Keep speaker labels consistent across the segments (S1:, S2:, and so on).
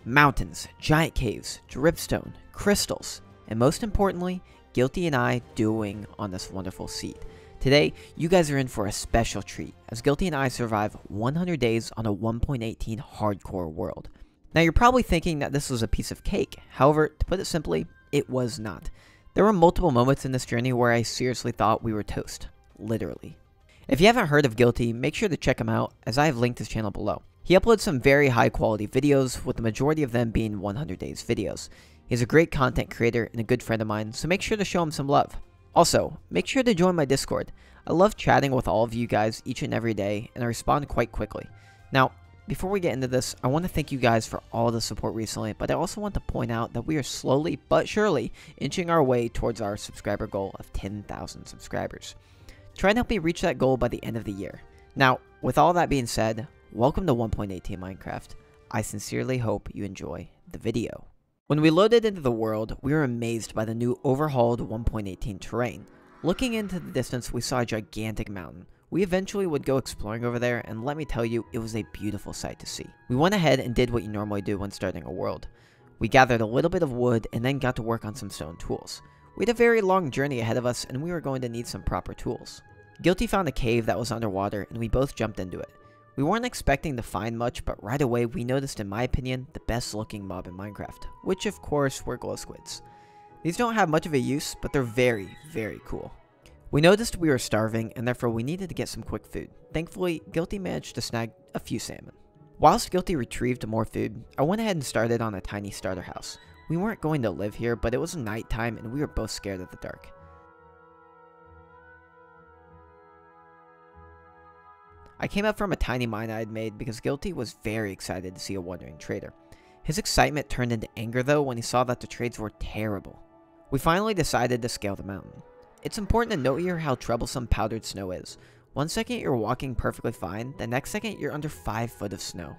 S1: Mountains, giant caves, dripstone, crystals, and most importantly, Guilty and I doing on this wonderful seed. Today, you guys are in for a special treat, as Guilty and I survive 100 days on a 1.18 hardcore world. Now you're probably thinking that this was a piece of cake, however, to put it simply, it was not. There were multiple moments in this journey where I seriously thought we were toast. Literally. If you haven't heard of Guilty, make sure to check him out, as I have linked his channel below. He uploads some very high quality videos, with the majority of them being 100 days videos. He's a great content creator and a good friend of mine, so make sure to show him some love. Also, make sure to join my Discord. I love chatting with all of you guys each and every day, and I respond quite quickly. Now, before we get into this, I want to thank you guys for all the support recently, but I also want to point out that we are slowly but surely inching our way towards our subscriber goal of 10,000 subscribers. Try and help me reach that goal by the end of the year. Now, with all that being said, welcome to 1.18 Minecraft. I sincerely hope you enjoy the video. When we loaded into the world, we were amazed by the new overhauled 1.18 terrain. Looking into the distance, we saw a gigantic mountain. We eventually would go exploring over there, and let me tell you, it was a beautiful sight to see. We went ahead and did what you normally do when starting a world. We gathered a little bit of wood and then got to work on some stone tools. We had a very long journey ahead of us, and we were going to need some proper tools. Guilty found a cave that was underwater, and we both jumped into it. We weren't expecting to find much, but right away we noticed, in my opinion, the best looking mob in Minecraft, which of course were glow squids. These don't have much of a use, but they're very, very cool. We noticed we were starving, and therefore we needed to get some quick food. Thankfully, Guilty managed to snag a few salmon. Whilst Guilty retrieved more food, I went ahead and started on a tiny starter house. We weren't going to live here, but it was nighttime and we were both scared of the dark. I came up from a tiny mine I had made because Guilty was very excited to see a wandering trader. His excitement turned into anger though when he saw that the trades were terrible. We finally decided to scale the mountain. It's important to note here how troublesome powdered snow is. One second you're walking perfectly fine, the next second you're under 5 foot of snow.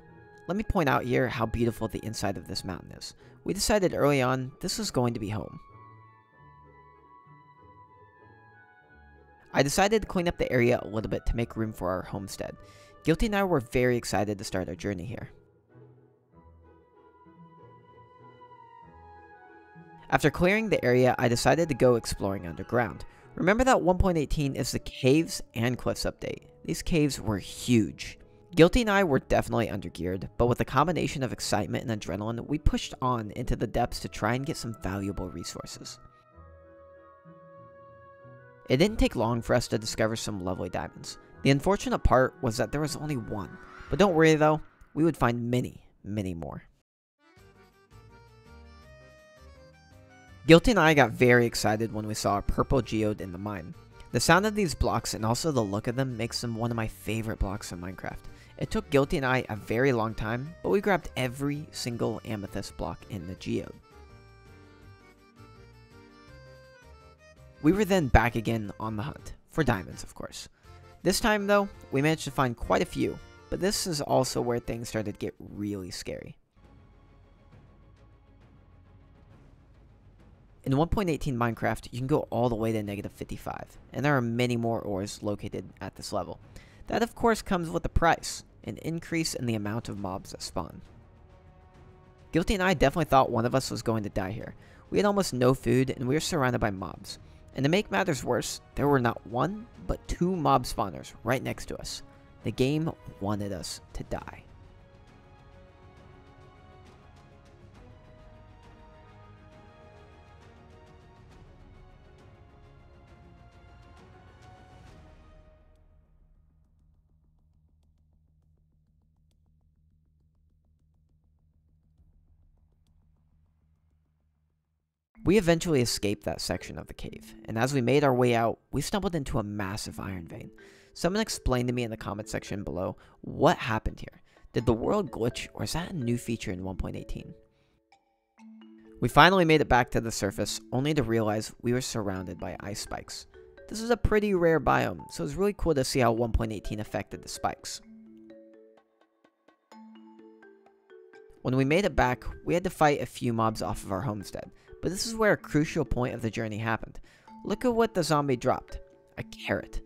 S1: Let me point out here how beautiful the inside of this mountain is. We decided early on this was going to be home. I decided to clean up the area a little bit to make room for our homestead. Guilty and I were very excited to start our journey here. After clearing the area, I decided to go exploring underground. Remember that 1.18 is the caves and cliffs update. These caves were huge. Guilty and I were definitely undergeared, but with a combination of excitement and adrenaline, we pushed on into the depths to try and get some valuable resources. It didn't take long for us to discover some lovely diamonds. The unfortunate part was that there was only one, but don't worry though, we would find many, many more. Guilty and I got very excited when we saw a purple geode in the mine. The sound of these blocks and also the look of them makes them one of my favorite blocks in Minecraft. It took Guilty and I a very long time, but we grabbed every single amethyst block in the geode. We were then back again on the hunt, for diamonds of course. This time though, we managed to find quite a few, but this is also where things started to get really scary. In 1.18 Minecraft, you can go all the way to -55, and there are many more ores located at this level. That of course comes with a price, an increase in the amount of mobs that spawn. Guilty and I definitely thought one of us was going to die here. We had almost no food and we were surrounded by mobs. And to make matters worse, there were not one, but 2 mob spawners right next to us. The game wanted us to die. We eventually escaped that section of the cave, and as we made our way out, we stumbled into a massive iron vein. Someone explained to me in the comment section below what happened here. Did the world glitch, or is that a new feature in 1.18? We finally made it back to the surface, only to realize we were surrounded by ice spikes. This is a pretty rare biome, so it's really cool to see how 1.18 affected the spikes. When we made it back, we had to fight a few mobs off of our homestead. But this is where a crucial point of the journey happened. Look at what the zombie dropped. A carrot.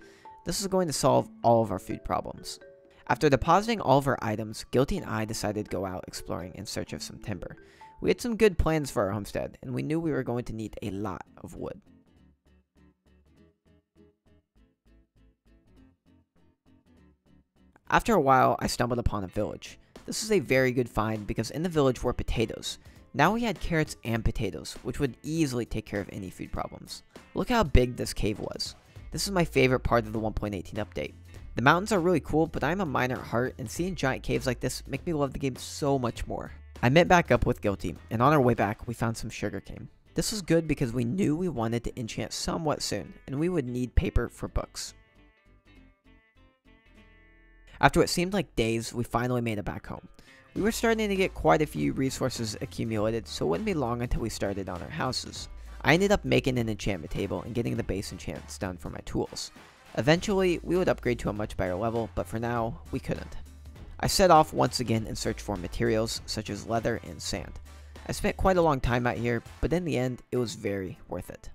S1: This is going to solve all of our food problems. After depositing all of our items, Guilty and I decided to go out exploring in search of some timber. We had some good plans for our homestead, and we knew we were going to need a lot of wood. After a while, I stumbled upon a village. This was a very good find because in the village were potatoes. Now we had carrots and potatoes, which would easily take care of any food problems. Look how big this cave was. This is my favorite part of the 1.18 update. The mountains are really cool, but I'm a miner at heart, and seeing giant caves like this make me love the game so much more. I met back up with Guilty, and on our way back, we found some sugarcane. This was good because we knew we wanted to enchant somewhat soon, and we would need paper for books. After what seemed like days, we finally made it back home. We were starting to get quite a few resources accumulated, so it wouldn't be long until we started on our houses. I ended up making an enchantment table and getting the base enchants done for my tools. Eventually, we would upgrade to a much better level, but for now, we couldn't. I set off once again in search for materials such as leather and sand. I spent quite a long time out here, but in the end, it was very worth it.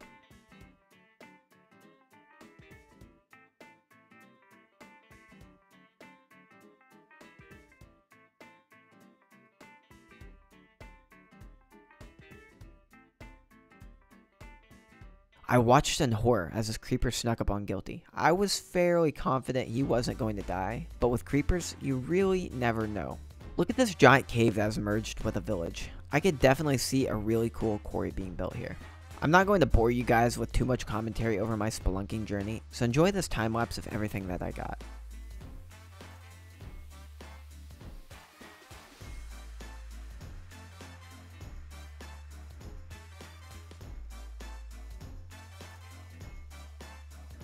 S1: I watched in horror as this creeper snuck up on Guilty. I was fairly confident he wasn't going to die, but with creepers, you really never know. Look at this giant cave that has merged with a village. I could definitely see a really cool quarry being built here. I'm not going to bore you guys with too much commentary over my spelunking journey, so enjoy this time lapse of everything that I got.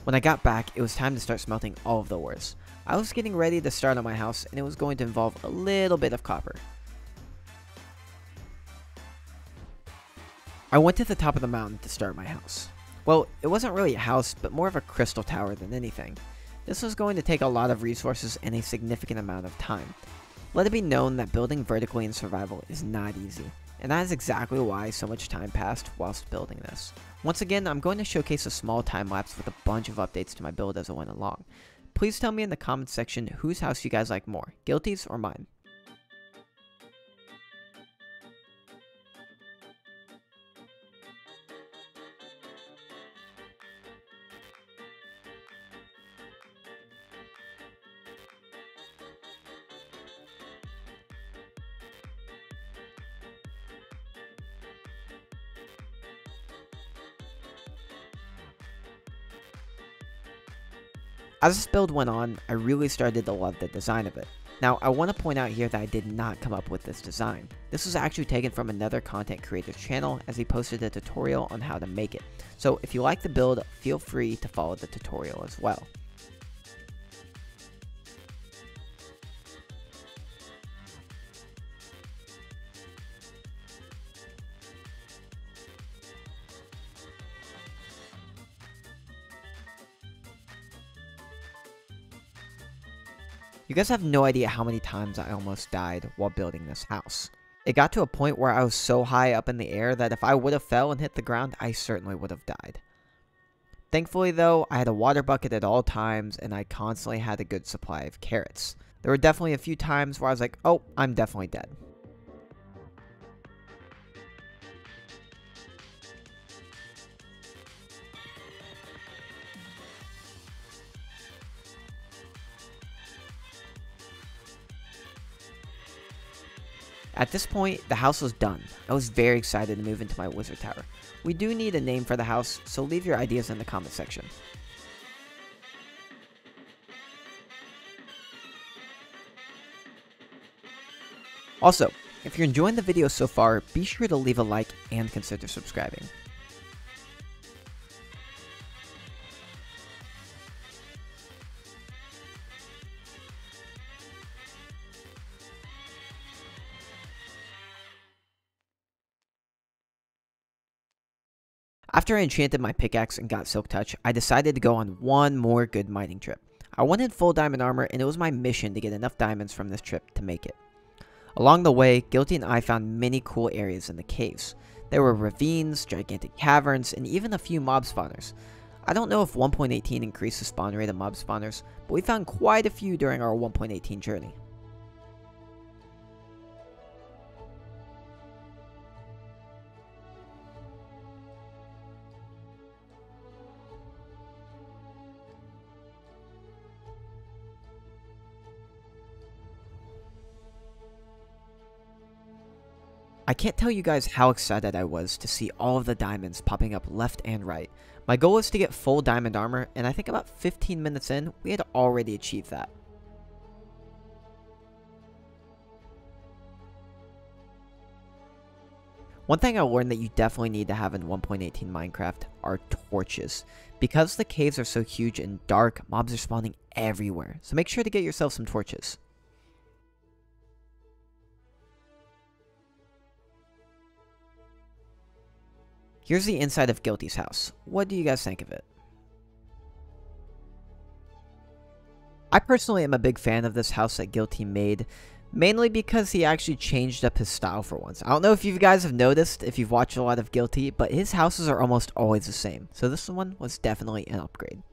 S1: When I got back, it was time to start smelting all of the ores. I was getting ready to start on my house, and it was going to involve a little bit of copper. I went to the top of the mountain to start my house. Well, it wasn't really a house, but more of a crystal tower than anything. This was going to take a lot of resources and a significant amount of time. Let it be known that building vertically in survival is not easy, and that is exactly why so much time passed whilst building this. Once again, I'm going to showcase a small time lapse with a bunch of updates to my build as I went along. Please tell me in the comments section whose house you guys like more, Guilty's or mine. As this build went on, I really started to love the design of it. Now, I want to point out here that I did not come up with this design. This was actually taken from another content creator's channel as he posted a tutorial on how to make it. So if you like the build, feel free to follow the tutorial as well. You guys have no idea how many times I almost died while building this house. It got to a point where I was so high up in the air that if I would have fell and hit the ground, I certainly would have died. Thankfully though, I had a water bucket at all times and I constantly had a good supply of carrots. There were definitely a few times where I was like, oh, I'm definitely dead. At this point, the house was done. I was very excited to move into my wizard tower. We do need a name for the house, so leave your ideas in the comment section. Also, if you're enjoying the video so far, be sure to leave a like and consider subscribing. After I enchanted my pickaxe and got Silk Touch, I decided to go on one more good mining trip. I wanted full diamond armor and it was my mission to get enough diamonds from this trip to make it. Along the way, Guilty and I found many cool areas in the caves. There were ravines, gigantic caverns, and even a few mob spawners. I don't know if 1.18 increased the spawn rate of mob spawners, but we found quite a few during our 1.18 journey. I can't tell you guys how excited I was to see all of the diamonds popping up left and right. My goal was to get full diamond armor, and I think about 15 minutes in, we had already achieved that. One thing I learned that you definitely need to have in 1.18 Minecraft are torches. Because the caves are so huge and dark, mobs are spawning everywhere, so make sure to get yourself some torches. Here's the inside of Guilty's house. What do you guys think of it? I personally am a big fan of this house that Guilty made, mainly because he actually changed up his style for once. I don't know if you guys have noticed if you've watched a lot of Guilty, but his houses are almost always the same, so this one was definitely an upgrade.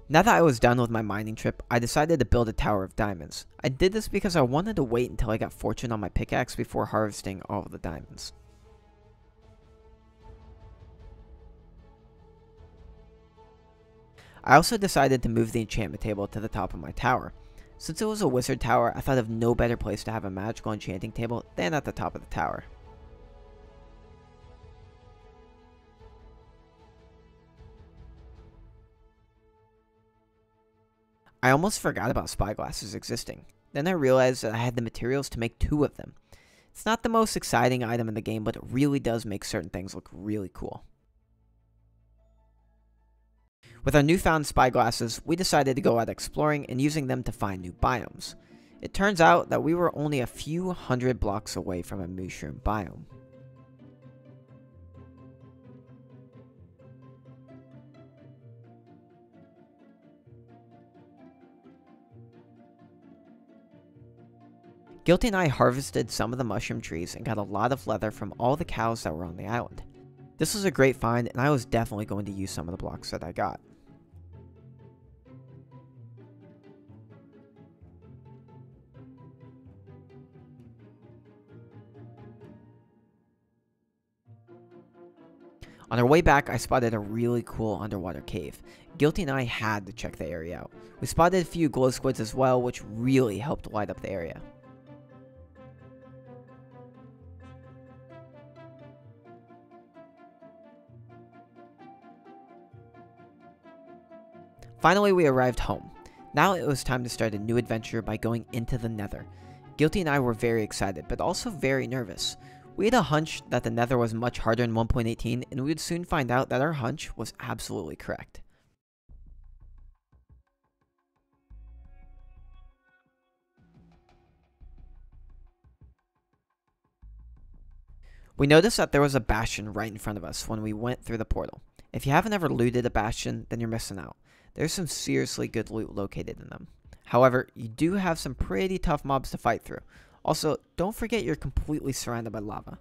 S1: Now that I was done with my mining trip, I decided to build a tower of diamonds. I did this because I wanted to wait until I got fortune on my pickaxe before harvesting all of the diamonds. I also decided to move the enchantment table to the top of my tower. Since it was a wizard tower, I thought of no better place to have a magical enchanting table than at the top of the tower. I almost forgot about spyglasses existing. Then I realized that I had the materials to make 2 of them. It's not the most exciting item in the game, but it really does make certain things look really cool. With our newfound spyglasses, we decided to go out exploring and using them to find new biomes. It turns out that we were only a few hundred blocks away from a mushroom biome. Guilty and I harvested some of the mushroom trees and got a lot of leather from all the cows that were on the island. This was a great find, and I was definitely going to use some of the blocks that I got. On our way back, I spotted a really cool underwater cave. Guilty and I had to check the area out. We spotted a few glow squids as well, which really helped light up the area. Finally, we arrived home. Now it was time to start a new adventure by going into the Nether. Guilty and I were very excited, but also very nervous. We had a hunch that the Nether was much harder in 1.18, and we would soon find out that our hunch was absolutely correct. We noticed that there was a bastion right in front of us when we went through the portal. If you haven't ever looted a bastion, then you're missing out. There's some seriously good loot located in them. However, you do have some pretty tough mobs to fight through. Also, don't forget you're completely surrounded by lava.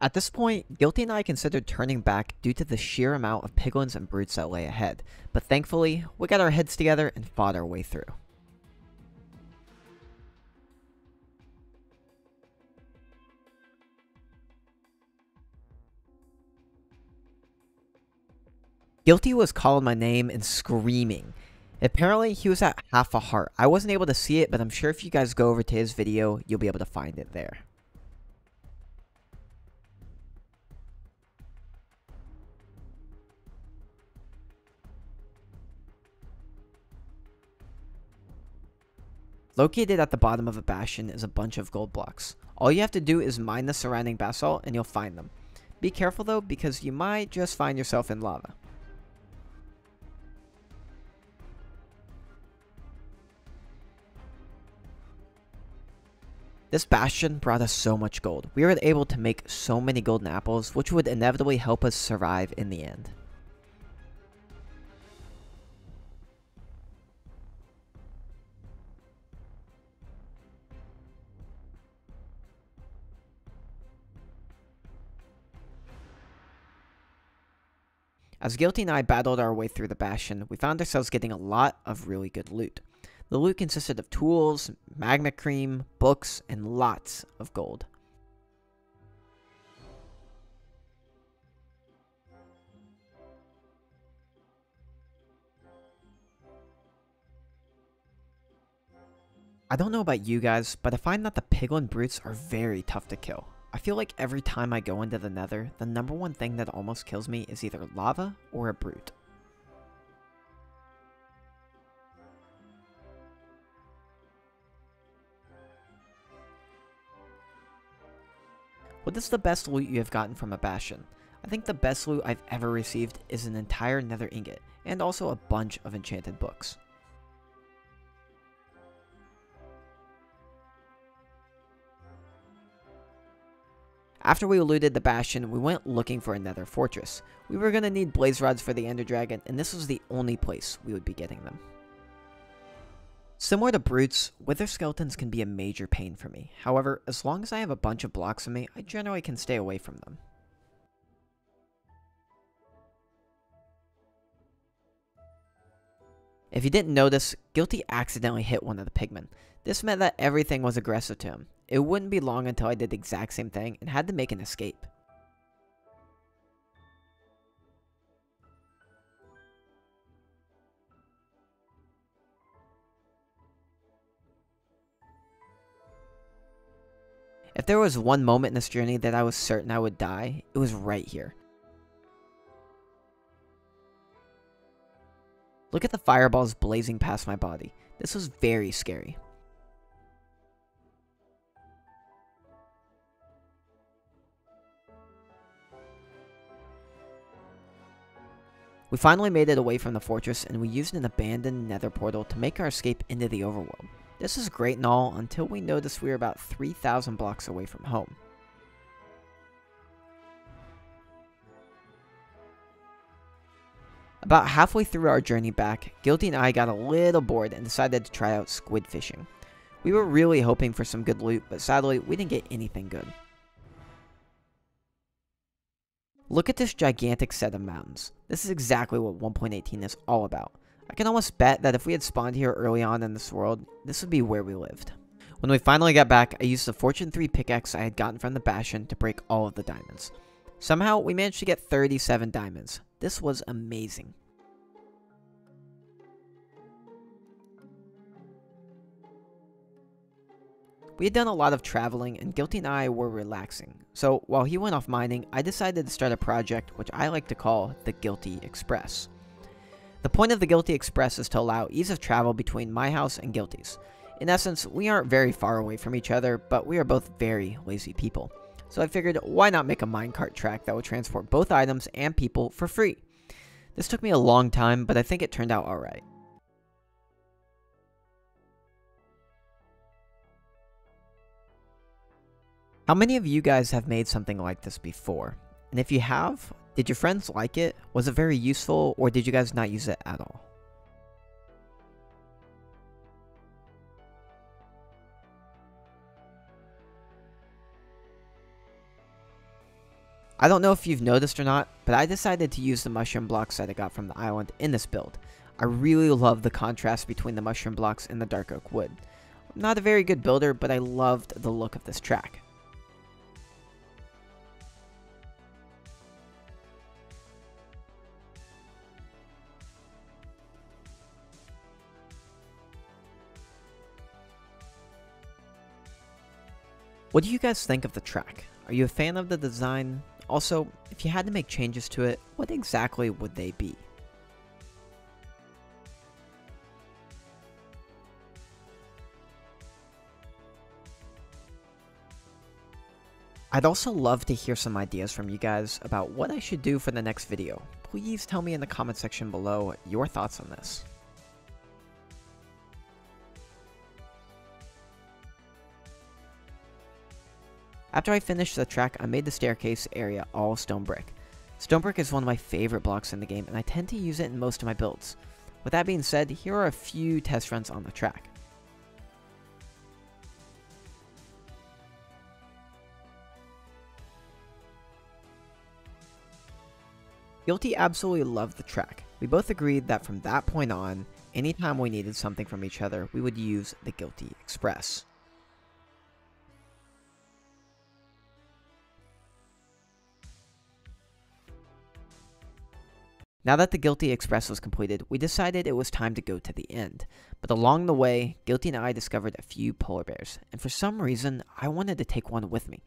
S1: At this point, Guilty and I considered turning back due to the sheer amount of piglins and brutes that lay ahead, but thankfully, we got our heads together and fought our way through. Guilty was calling my name and screaming. Apparently, he was at half a heart. I wasn't able to see it, but I'm sure if you guys go over to his video, you'll be able to find it there. Located at the bottom of a bastion is a bunch of gold blocks. All you have to do is mine the surrounding basalt and you'll find them. Be careful though, because you might just find yourself in lava. This bastion brought us so much gold. We were able to make so many golden apples, which would inevitably help us survive in the end. As Guilty and I battled our way through the Bastion, we found ourselves getting a lot of really good loot. The loot consisted of tools, magma cream, books, and lots of gold. I don't know about you guys, but I find that the piglin brutes are very tough to kill. I feel like every time I go into the nether, the number one thing that almost kills me is either lava or a brute. What is the best loot you have gotten from a Bastion? I think the best loot I've ever received is an entire nether ingot, and also a bunch of enchanted books. After we looted the Bastion, we went looking for a nether fortress. We were going to need blaze rods for the ender dragon, and this was the only place we would be getting them. Similar to brutes, wither skeletons can be a major pain for me. However, as long as I have a bunch of blocks on me, I generally can stay away from them. If you didn't notice, Guilty accidentally hit one of the pigmen. This meant that everything was aggressive to him. It wouldn't be long until I did the exact same thing and had to make an escape. If there was one moment in this journey that I was certain I would die, it was right here. Look at the fireballs blazing past my body. This was very scary. We finally made it away from the fortress, and we used an abandoned nether portal to make our escape into the overworld. This is great and all until we noticed we were about 3,000 blocks away from home. About halfway through our journey back, Guilty and I got a little bored and decided to try out squid fishing. We were really hoping for some good loot, but sadly we didn't get anything good. Look at this gigantic set of mountains. This is exactly what 1.18 is all about. I can almost bet that if we had spawned here early on in this world, this would be where we lived. When we finally got back, I used the Fortune 3 pickaxe I had gotten from the Bastion to break all of the diamonds. Somehow, we managed to get 37 diamonds. This was amazing. We had done a lot of traveling, and Guilty and I were relaxing. So, while he went off mining, I decided to start a project which I like to call the Guilty Express. The point of the Guilty Express is to allow ease of travel between my house and Guilty's. In essence, we aren't very far away from each other, but we are both very lazy people. So I figured, why not make a minecart track that would transport both items and people for free? This took me a long time, but I think it turned out alright. How many of you guys have made something like this before? And if you have, did your friends like it? Was it very useful, or did you guys not use it at all? I don't know if you've noticed or not, but I decided to use the mushroom blocks that I got from the island in this build. I really love the contrast between the mushroom blocks and the dark oak wood. I'm not a very good builder, but I loved the look of this track. What do you guys think of the track? Are you a fan of the design? Also, if you had to make changes to it, what exactly would they be? I'd also love to hear some ideas from you guys about what I should do for the next video. Please tell me in the comment section below your thoughts on this. After I finished the track, I made the staircase area all stone brick. Stone brick is one of my favorite blocks in the game, and I tend to use it in most of my builds. With that being said, here are a few test runs on the track. Guilty absolutely loved the track. We both agreed that from that point on, anytime we needed something from each other, we would use the Guilty Express. Now that the Guilty Express was completed, we decided it was time to go to the end. But along the way, Guilty and I discovered a few polar bears, and for some reason, I wanted to take one with me.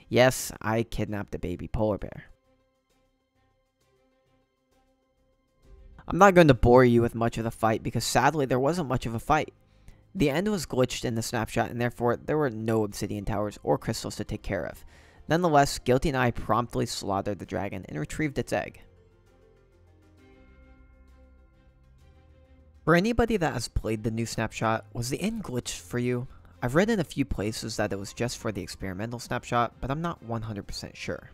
S1: Yes, I kidnapped a baby polar bear. I'm not going to bore you with much of the fight because sadly there wasn't much of a fight. The end was glitched in the snapshot and therefore there were no obsidian towers or crystals to take care of. Nonetheless, Guilty and I promptly slaughtered the dragon and retrieved its egg. For anybody that has played the new snapshot, was the end glitched for you? I've read in a few places that it was just for the experimental snapshot, but I'm not 100% sure.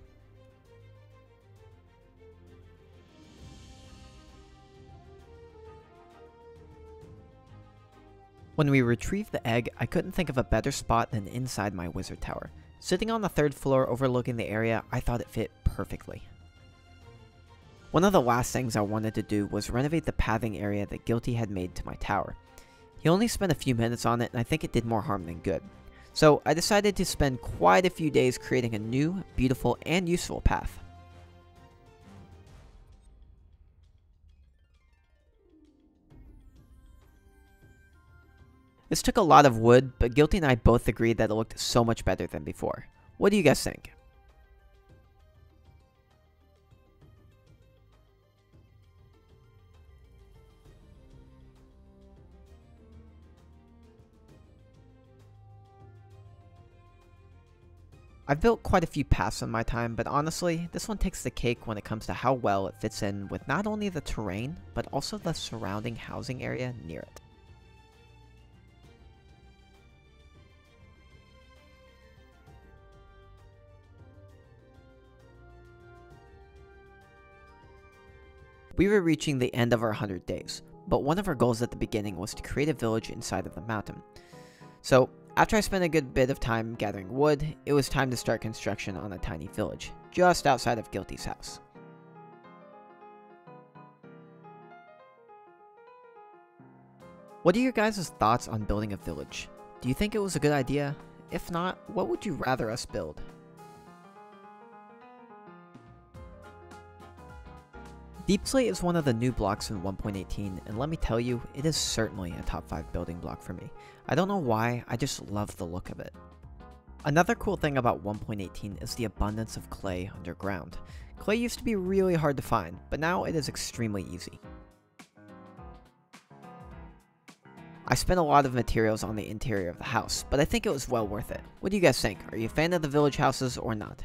S1: When we retrieved the egg, I couldn't think of a better spot than inside my wizard tower. Sitting on the 3rd floor overlooking the area, I thought it fit perfectly. One of the last things I wanted to do was renovate the pathing area that Guilty had made to my tower. He only spent a few minutes on it and I think it did more harm than good. So I decided to spend quite a few days creating a new, beautiful, and useful path. This took a lot of wood, but Guilty and I both agreed that it looked so much better than before. What do you guys think? I've built quite a few paths in my time, but honestly, this one takes the cake when it comes to how well it fits in with not only the terrain, but also the surrounding housing area near it. We were reaching the end of our 100 days, but one of our goals at the beginning was to create a village inside of the mountain. So, after I spent a good bit of time gathering wood, it was time to start construction on a tiny village, just outside of Guilty's house. What are your guys' thoughts on building a village? Do you think it was a good idea? If not, what would you rather us build? Deep Slate is one of the new blocks in 1.18, and let me tell you, it is certainly a top 5 building block for me. I don't know why, I just love the look of it. Another cool thing about 1.18 is the abundance of clay underground. Clay used to be really hard to find, but now it is extremely easy. I spent a lot of materials on the interior of the house, but I think it was well worth it. What do you guys think? Are you a fan of the village houses or not?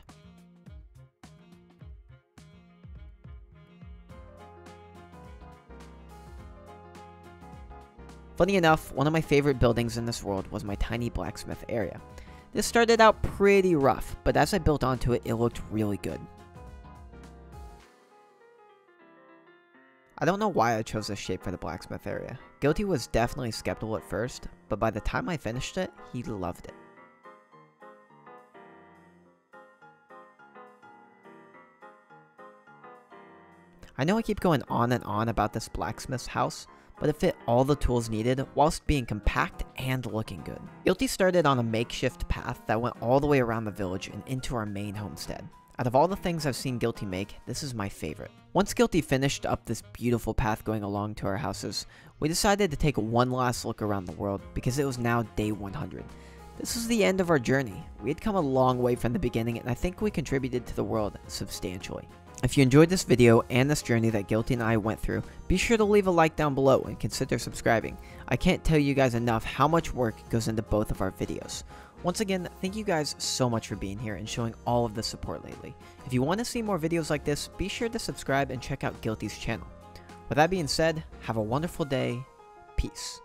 S1: Funny enough, one of my favorite buildings in this world was my tiny blacksmith area. This started out pretty rough, but as I built onto it, it looked really good. I don't know why I chose this shape for the blacksmith area. Guilty was definitely skeptical at first, but by the time I finished it, he loved it. I know I keep going on and on about this blacksmith's house, but it fit all the tools needed whilst being compact and looking good. Guilty started on a makeshift path that went all the way around the village and into our main homestead. Out of all the things I've seen Guilty make, this is my favorite. Once Guilty finished up this beautiful path going along to our houses, we decided to take one last look around the world because it was now day 100. This was the end of our journey. We had come a long way from the beginning and I think we contributed to the world substantially. If you enjoyed this video and this journey that Guilty and I went through, be sure to leave a like down below and consider subscribing. I can't tell you guys enough how much work goes into both of our videos. Once again, thank you guys so much for being here and showing all of the support lately. If you want to see more videos like this, be sure to subscribe and check out Guilty's channel. With that being said, have a wonderful day. Peace.